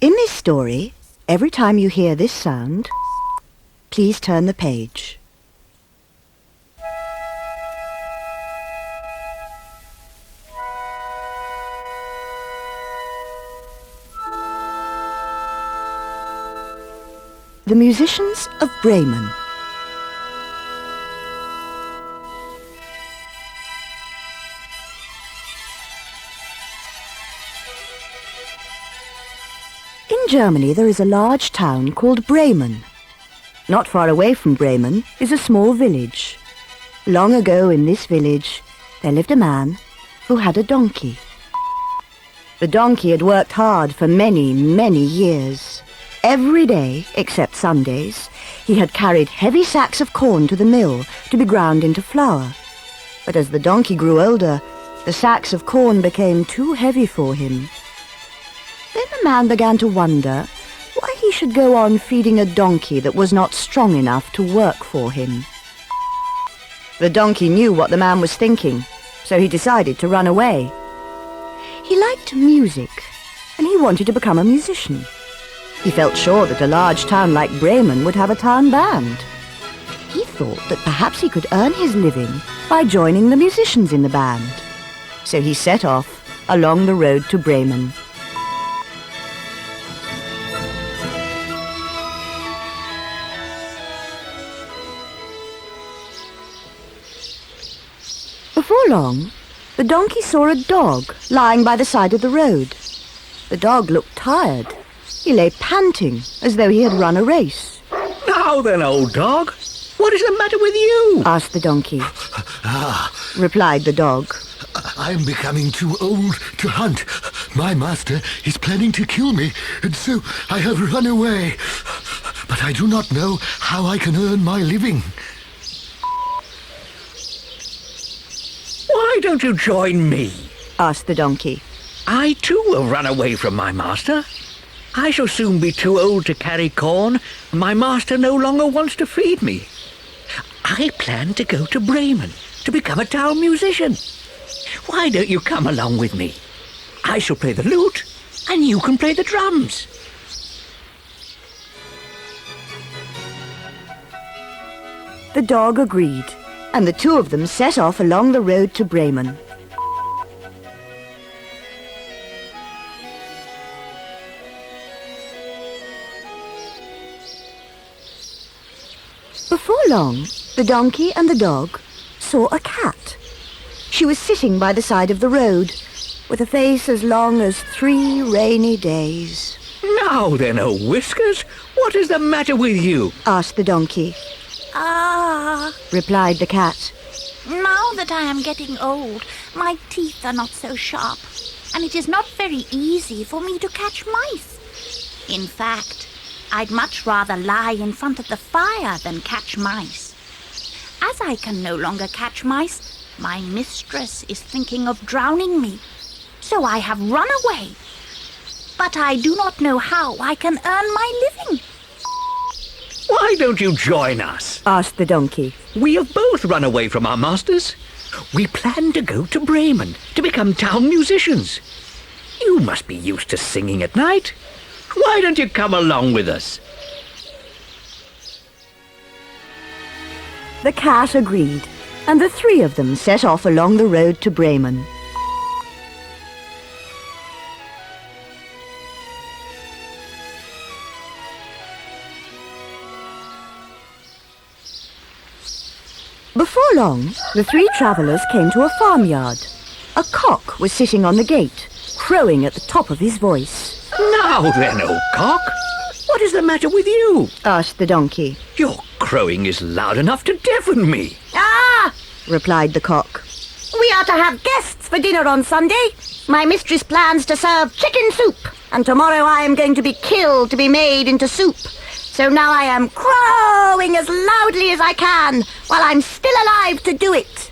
In this story, every time you hear this sound, please turn the page. The Musicians of Bremen. In Germany there is a large town called Bremen. Not far away from Bremen is a small village. Long ago in this village there lived a man who had a donkey. The donkey had worked hard for many, many years. Every day, except Sundays, he had carried heavy sacks of corn to the mill to be ground into flour. But as the donkey grew older, the sacks of corn became too heavy for him. Then the man began to wonder why he should go on feeding a donkey that was not strong enough to work for him. The donkey knew what the man was thinking, so he decided to run away. He liked music, and he wanted to become a musician. He felt sure that a large town like Bremen would have a town band. He thought that perhaps he could earn his living by joining the musicians in the band. So he set off along the road to Bremen. Before long, the donkey saw a dog lying by the side of the road. The dog looked tired. He lay panting, as though he had run a race. "Now then, old dog, what is the matter with you?" asked the donkey. Replied the dog. "I'm becoming too old to hunt. My master is planning to kill me, and so I have run away. But I do not know how I can earn my living." "Why don't you join me?" asked the donkey. "I too will run away from my master. I shall soon be too old to carry corn, and my master no longer wants to feed me. I plan to go to Bremen to become a town musician. Why don't you come along with me? I shall play the lute, and you can play the drums." The dog agreed, and the two of them set off along the road to Bremen. Before long, the donkey and the dog saw a cat. She was sitting by the side of the road, with a face as long as 3 rainy days. "Now then, old Whiskers, what is the matter with you?" asked the donkey. Replied the cat. Now that I am getting old, my teeth are not so sharp, and it is not very easy for me to catch mice. In fact, I'd much rather lie in front of the fire than catch mice. As I can no longer catch mice, my mistress is thinking of drowning me, so I have run away. But I do not know how I can earn my living." "Why don't you join us?" asked the donkey. "We have both run away from our masters. We plan to go to Bremen to become town musicians. You must be used to singing at night. Why don't you come along with us?" The cat agreed, and the three of them set off along the road to Bremen. Before long, the 3 travellers came to a farmyard. A cock was sitting on the gate, crowing at the top of his voice. "Now then, old cock, what is the matter with you?" asked the donkey. "Your crowing is loud enough to deafen me." Replied the cock. "We are to have guests for dinner on Sunday. My mistress plans to serve chicken soup, and tomorrow I am going to be killed to be made into soup. So now I am crowing as loudly as I can while I'm still alive to do it."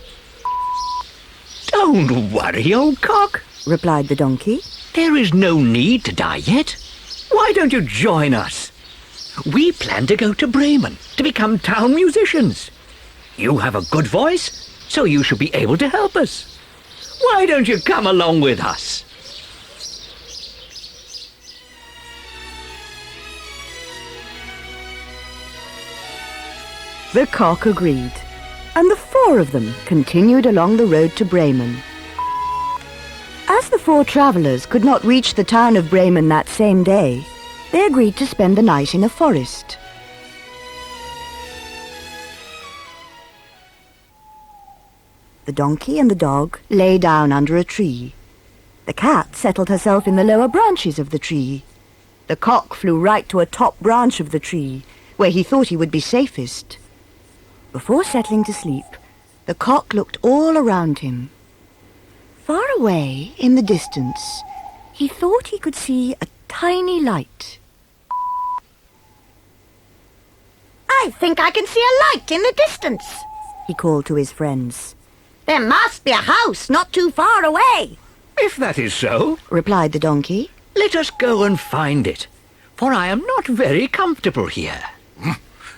"Don't worry, old cock," replied the donkey. "There is no need to die yet. Why don't you join us? We plan to go to Bremen to become town musicians. You have a good voice, so you should be able to help us. Why don't you come along with us?" The cock agreed, and the four of them continued along the road to Bremen. As the four travellers could not reach the town of Bremen that same day, they agreed to spend the night in a forest. The donkey and the dog lay down under a tree. The cat settled herself in the lower branches of the tree. The cock flew right to a top branch of the tree, where he thought he would be safest. Before settling to sleep, the cock looked all around him. Far away, in the distance, he thought he could see a tiny light. I think I can see a light in the distance, He called to his friends. There must be a house not too far away. If that is so, Replied the donkey. let us go and find it, for I am not very comfortable here.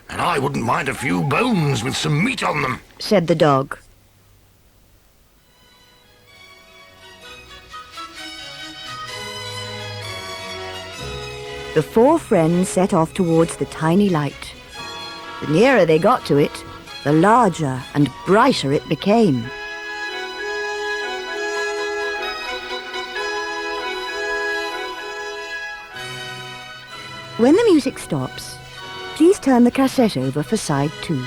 And I wouldn't mind a few bones with some meat on them. Said the dog. The four friends set off towards the tiny light. The nearer they got to it, the larger and brighter it became. When the music stops, please turn the cassette over for side 2.